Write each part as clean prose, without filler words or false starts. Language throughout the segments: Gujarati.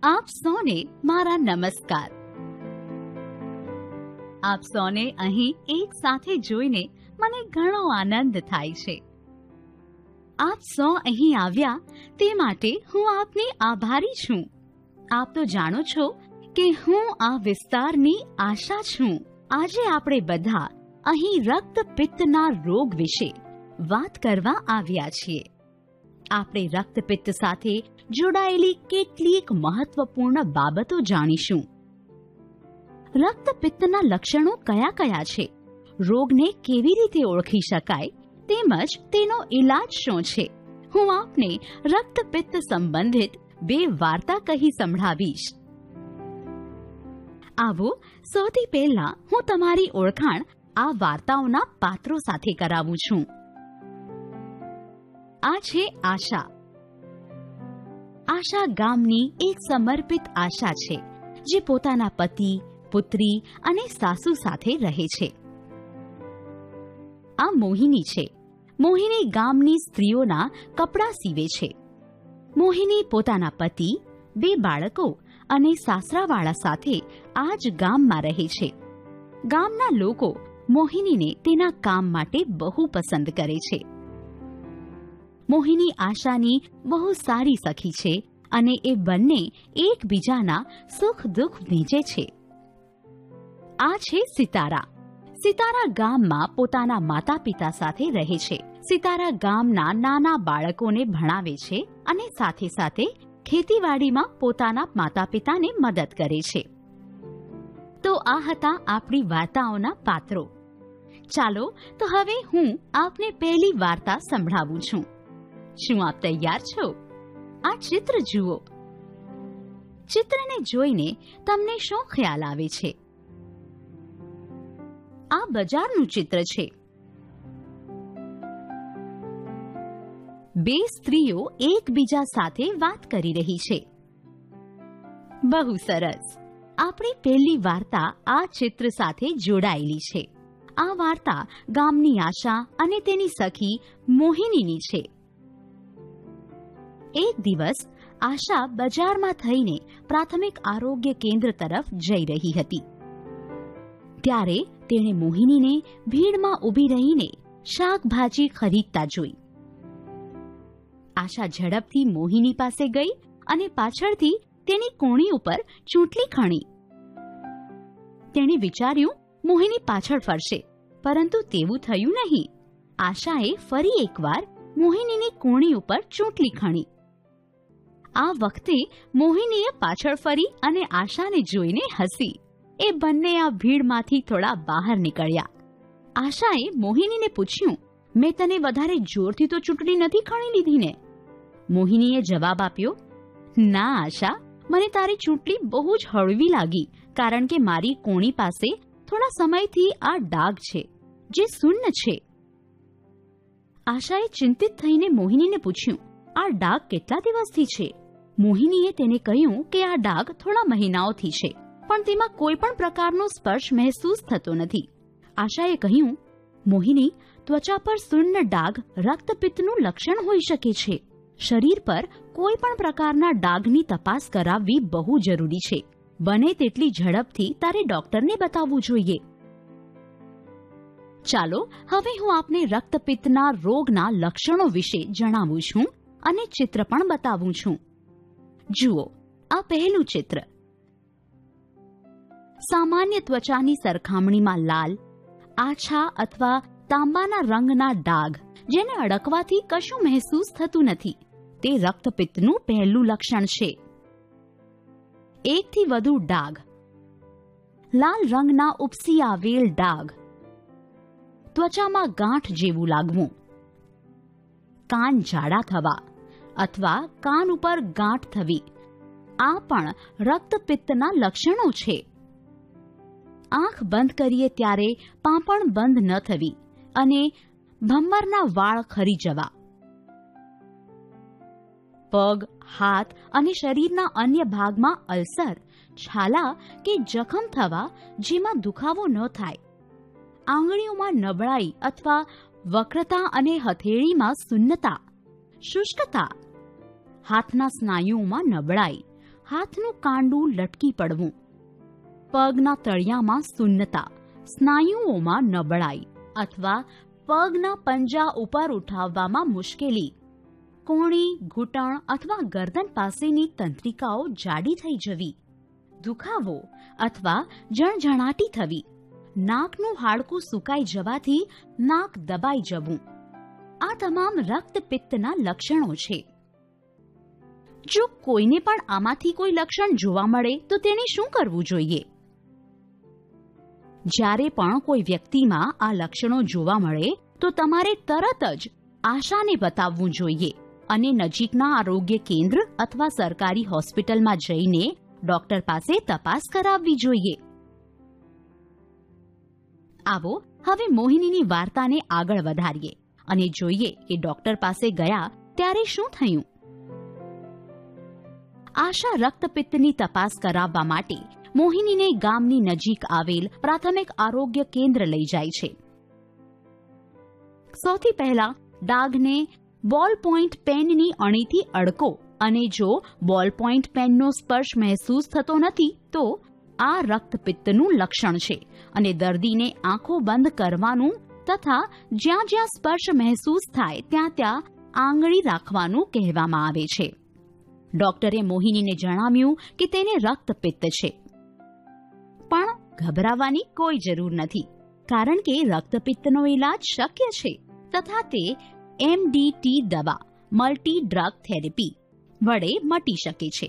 આપ સૌને મારા નમસ્કાર. આપ સૌને અહીં એક સાથે જોઈને મને ઘણો આનંદ થાય છે. આપ સૌ અહીં આવ્યા તે માટે હું આપની આભારી છું. આપ તો જાણો છો કે હું આ વિસ્તારની આશા છું. આજે આપણે બધા અહીં રક્તપિત્તના રોગ વિશે વાત કરવા આવ્યા છીએ. આપણે રક્તપિત્ત સાથે જોડાયેલી કેટલીક મહત્વપૂર્ણ બાબતો જાણીશું. રક્તપિત્તના લક્ષણો કયા કયા છે, રોગને કેવી રીતે ઓળખી શકાય, તેમજ તેનો ઈલાજ શું છે. હું આપને રક્તપિત્ત સંબંધિત 2 વાર્તા કહી સંભળાવીશ. આવો સૌથી પહેલા હું તમારી ઓળખાણ આ વાર્તાઓના પાત્રો સાથે કરાવું છું. આ છે આશા. આશા ગામની એક સમર્પિત આશા છે, જે પોતાના પતિ, પુત્રી અને સાસુ સાથે રહે છે. આ મોહિની છે. મોહિની ગામની સ્ત્રીઓના કપડાં સીવે છે. મોહિની પોતાના પતિ, 2 બાળકો અને સાસરાવાળા સાથે આ જ ગામમાં રહે છે. ગામના લોકો મોહિનીને તેના કામ માટે બહુ પસંદ કરે છે. મોહિની આશાની બહુ સારી સખી છે અને એ બંને એકબીજાના સુખ દુઃખ વહેંચે છે. આ છે સિતારા. સિતારા ગામમાં પોતાના માતા પિતા સાથે રહે છે. સિતારા ગામના નાના બાળકોને ભણાવે છે અને સાથે સાથે ખેતીવાડીમાં પોતાના માતા પિતાને મદદ કરે છે. તો આ હતા આપણી વાર્તાઓના પાત્રો. ચાલો તો હવે હું આપને પહેલી વાર્તા સંભળાવું છું. શું આપ તૈયાર છો? આ ચિત્ર જુઓ. ચિત્રને જોઈને તમને શું ખ્યાલ આવે છે? આ બજારનું ચિત્ર છે. 2 સ્ત્રીઓ એકબીજા સાથે વાત કરી રહી છે. બહુ સરસ. આપણી પહેલી વાર્તા આ ચિત્ર સાથે જોડાયેલી છે. આ વાર્તા ગામની આશા અને તેની સખી મોહિનીની છે. એક દિવસ આશા બજારમાં થઈને પ્રાથમિક આરોગ્ય કેન્દ્ર તરફ જઈ રહી હતી. ત્યારે તેણે મોહિનીને ભીડમાં ઊભી રહીને શાકભાજી ખરીદતા જોઈ. આશા ઝડપથી મોહિની પાસે ગઈ અને પાછળથી તેની કોણી ઉપર ચૂંટલી ખણી. તેણે વિચાર્યું મોહિની પાછળ ફરશે, પરંતુ તેવું થયું નહીં. આશાએ ફરી એકવાર મોહિનીની કોણી ઉપર ચૂંટલી ખણી. આ વખતે મોહિનીએ પાછળ ફરી અને આશાને જોઈને હસી. એ બંને આ ભીડમાંથી થોડા બહાર નીકળ્યા. આશાએ મોહિનીને પૂછ્યું, મેં તને વધારે જોરથી તો ચૂંટણી નથી ખણી લીધી ને? મોહિનીએ જવાબ આપ્યો, ના આશા, મને તારી ચૂંટણી બહુ જ હળવી લાગી, કારણ કે મારી કોણી પાસે થોડા સમયથી આ ડાઘ છે, જે શૂન્ય છે. આશાએ ચિંતિત થઈને મોહિનીને પૂછ્યું, આ ડાઘ કેટલા દિવસથી છે? મોહિનીએ તેને કહ્યું કે આ ડાઘ થોડા મહિનાઓથી છે, પણ તેમાં કોઈ પણ પ્રકારનો સ્પર્શ મહેસૂસ થતો નથી. આશાએ કહ્યું, મોહિની, ત્વચા પર શૂન્ય ડાઘ રક્તપિત્તનું લક્ષણ હોઈ શકે છે. શરીર પર કોઈ પણ પ્રકારના ડાઘની તપાસ કરાવવી બહુ જરૂરી છે. બને તેટલી ઝડપથી તારે ડોક્ટરને બતાવવું જોઈએ. ચાલો હવે હું આપને રક્તપિત્તના રોગના લક્ષણો વિશે જણાવું છું અને ચિત્ર પણ બતાવું છું. જુઓ, આ પહેલું ચિત્ર. સામાન્ય ત્વચાની સરખામણીમાં લાલ, આછા અથવા તાંબાના રંગના ડાઘ, જેને અડકવાથી કશું મહેસૂસ થતું નથી, તે રક્તપિત્તનું પહેલું લક્ષણ છે. 1 થી વધુ ડાઘ, લાલ રંગના ઉપસી આવેલ ડાઘ, ત્વચામાં ગાંઠ જેવું લાગવું, કાન જાડા થવા અથવા કાન ઉપર ગાંઠ થવી, આ પણ રક્તપિત્તના લક્ષણો છે. આંખ બંધ કરીએ ત્યારે પાંપણ બંધ ન થવી અને ભમરના વાળ ખરી જવા, પગ, હાથ અને શરીરના અન્ય ભાગમાં અલ્સર, છાલા કે જખમ થવા જેમાં દુખાવો ન થાય, આંગળીઓમાં નબળાઈ અથવા વક્રતા અને હથેળીમાં શૂન્યતા, શુષ્કતા, હાથના સ્નાયુઓમાં નબળાઈ, હાથનું કાંડું લટકી પડવું, પગના તળિયામાં સુન્નતા, સ્નાયુઓમાં નબળાઈ અથવા પગના પંજા ઉપર ઉઠાવવામાં મુશ્કેલી, કોણી, ઘૂંટણ અથવા ગરદન પાસેની તંત્રિકાઓ જાડી થઈ જવી, દુખાવો અથવા જણજણાટી થવી, નાકનું હાડકું સુકાઈ જવાથી નાક દબાઈ જવું, આ તમામ રક્તપિત્તના લક્ષણો છે. જો કોઈને પણ આમાંથી કોઈ લક્ષણ જોવા મળે તો તેણે શું કરવું જોઈએ? જ્યારે પણ કોઈ વ્યક્તિમાં આ લક્ષણો જોવા મળે તો તમારે તરત જ આશાને બતાવવું જોઈએ અને નજીકના આરોગ્ય કેન્દ્ર અથવા સરકારી હોસ્પિટલમાં જઈને ડોક્ટર પાસે તપાસ કરાવવી જોઈએ. આવો હવે મોહિનીની વાર્તાને આગળ વધારીએ અને જોઈએ કે ડોક્ટર પાસે ગયા ત્યારે શું થયું. આશા રક્તપિત્તની તપાસ કરાવવા માટે મોહિનીને ગામની નજીક આવેલ પ્રાથમિક આરોગ્ય કેન્દ્ર લઈ જાય છે. સૌથી પહેલા ડાઘને બોલ પોઈન્ટ પેનની અણીથી અડકો અને જો બોલ પોઈન્ટ પેનનો સ્પર્શ મહેસૂસ થતો નથી તો આ રક્તપિત્તનું લક્ષણ છે અને દર્દીને આંખો બંધ કરવાનું તથા જ્યાં જ્યાં સ્પર્શ મહેસૂસ થાય ત્યાં ત્યાં આંગળી રાખવાનું કહેવામાં આવે છે. ડોક્ટરે મોહિનીને જણાવ્યું કે તેને રક્તપિત્ત છે, પણ ગભરાવાની કોઈ જરૂર નથી કારણ કે રક્તપિત્તનો ઇલાજ શક્ય છે તથા તે એમડીટી દવા મલ્ટી ડ્રગ થેરેપી વડે મટી શકે છે.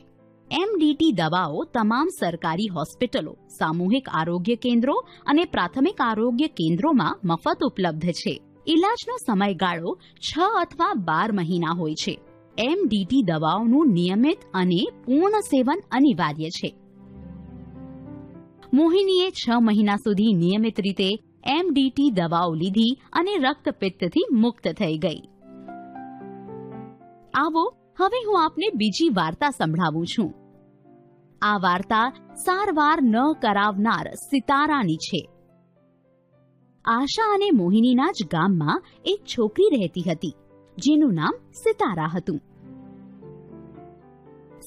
એમડીટી દવાઓ તમામ સરકારી હોસ્પિટલો, સામૂહિક આરોગ્ય કેન્દ્રો અને પ્રાથમિક આરોગ્ય કેન્દ્રોમાં મફત ઉપલબ્ધ છે. ઇલાજનો સમયગાળો 6 અથવા 12 મહિના હોય છે. એમડીટી દવાઓનું નિયમિત અને પૂર્ણ સેવન અનિવાર્ય છે. મોહિનીએ 6 મહિના સુધી નિયમિત રીતે એમડીટી દવાઓ લીધી અને રક્તપિત્તથી મુક્ત થઈ ગઈ. આવો હવે હું આપને બીજી વાર્તા સંભળાવું છું. આ વાર્તા સારવાર ન કરાવનાર સિતારાની છે. આશા અને મોહિનીના જ ગામમાં એક છોકરી રહેતી હતી જેનું નામ સિતારા હતું.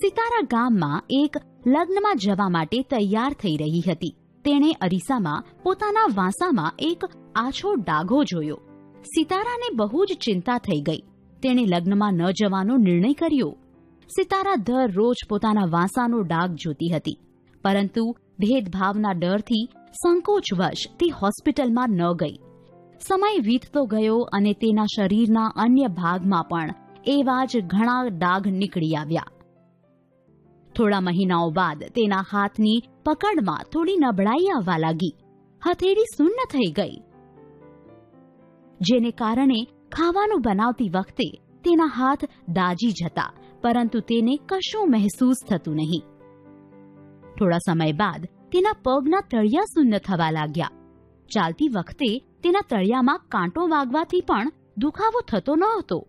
સિતારા ગામમાં એક લગ્નમાં જવા માટે તૈયાર થઈ રહી હતી. તેણે અરીસામાં પોતાના વાંસામાં એક આછો ડાઘો જોયો. સિતારાને બહુ જ ચિંતા થઈ ગઈ. તેણે લગ્નમાં ન જવાનો નિર્ણય કર્યો. સિતારા દરરોજ પોતાના વાંસાનો ડાઘ જોતી હતી, પરંતુ ભેદભાવના ડરથી સંકોચવશ તે હોસ્પિટલમાં ન ગઈ. સમય વીતતો ગયો અને તેના શરીરના અન્ય ભાગમાં પણ એવા જ ઘણા ડાઘ નીકળી આવ્યા. થોડા મહિનાઓ બાદ તેના હાથની પકડમાં થોડી નબળાઈ આવવા લાગી. હથેળી શૂન્ય થઈ ગઈ, જેને કારણે ખાવાનું બનાવતી વખતે તેના હાથ દાજી જતા, પરંતુ તેને કશું મહેસૂસ થતું નહીં. થોડા સમય બાદ તેના પગના તળિયા શૂન્ય થવા લાગ્યા. ચાલતી વખતે તેના તળિયામાં કાંટો વાગવાથી પણ દુખાવો થતો ન હતો.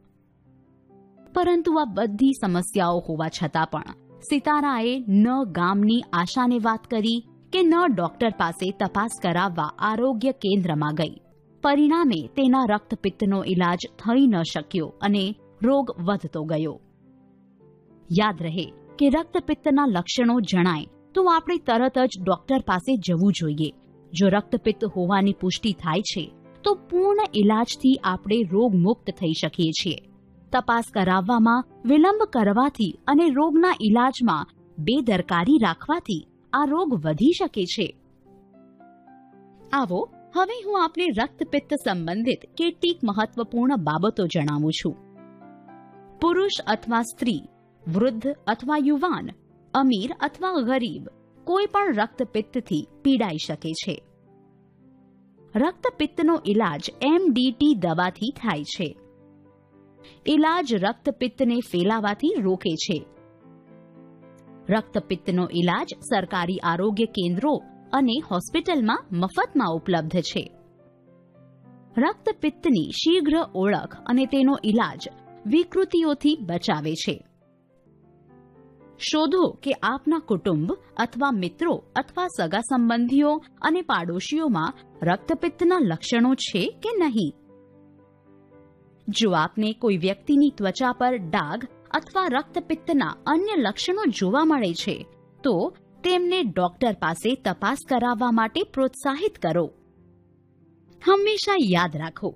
પરંતુ આ બધી સમસ્યાઓ હોવા છતાં પણ સિતારાએ ન ગામની આશાને વાત કરી કે ન ડોક્ટર પાસે તપાસ કરાવવા આરોગ્ય કેન્દ્રમાં ગઈ. પરિણામે તેના રક્તપિત્તનો ઇલાજ થઈ ન શક્યો અને રોગ વધતો ગયો. યાદ રહે કે રક્તપિત્તના લક્ષણો જણાય તો આપણે તરત જ ડોક્ટર પાસે જવું જોઈએ. જો રક્તપિત્ત હોવાની પુષ્ટિ થાય છે તો પૂર્ણ ઇલાજથી આપણે રોગ મુક્ત થઈ શકીએ છીએ. તપાસ કરાવવામાં વિલંબ કરવાથી અને રોગના ઇલાજમાં બેદરકારી રાખવાથી આ રોગ વધી શકે છે. આવો હવે હું આપને રક્તપિત્ત સંબંધિત કેટલીક મહત્વપૂર્ણ બાબતો જણાવું છું. પુરુષ અથવા સ્ત્રી, વૃદ્ધ અથવા યુવાન, અમીર અથવા ગરીબ, કોઈ પણ રક્તપિત્તથી પીડાઈ શકે છે. રક્તપિત્તનો ઇલાજ એમડીટી દવાથી થાય છે. ઇલાજ રક્તપિત્તને ફેલાવાથી રોકે છે. રક્તપિત્તનો ઇલાજ સરકારી આરોગ્ય કેન્દ્રો અને હોસ્પિટલમાં મફતમાં ઉપલબ્ધ છે. રક્તપિત્તની શીઘ્ર ઓળખ અને તેનો ઇલાજ વિકૃતિઓથી બચાવે છે. શોધો કે આપના કુટુંબ અથવા મિત્રો અથવા સગા સંબંધીઓ અને પાડોશીઓમાં રક્તપિત્તના લક્ષણો છે કે નહીં. જો આપને કોઈ વ્યક્તિની ત્વચા પર ડાઘ અથવા રક્તપિત્તના અન્ય લક્ષણો જોવા મળે છે તો તેમને ડોક્ટર પાસે તપાસ કરાવવા માટે પ્રોત્સાહિત કરો. હંમેશા યાદ રાખો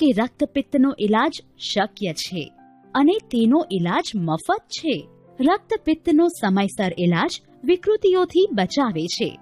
કે રક્તપિત્તનો ઇલાજ શક્ય છે અને તેનો ઇલાજ મફત છે. રક્તપિત્તનો સમયસર ઇલાજ વિકૃતિઓથી બચાવે છે.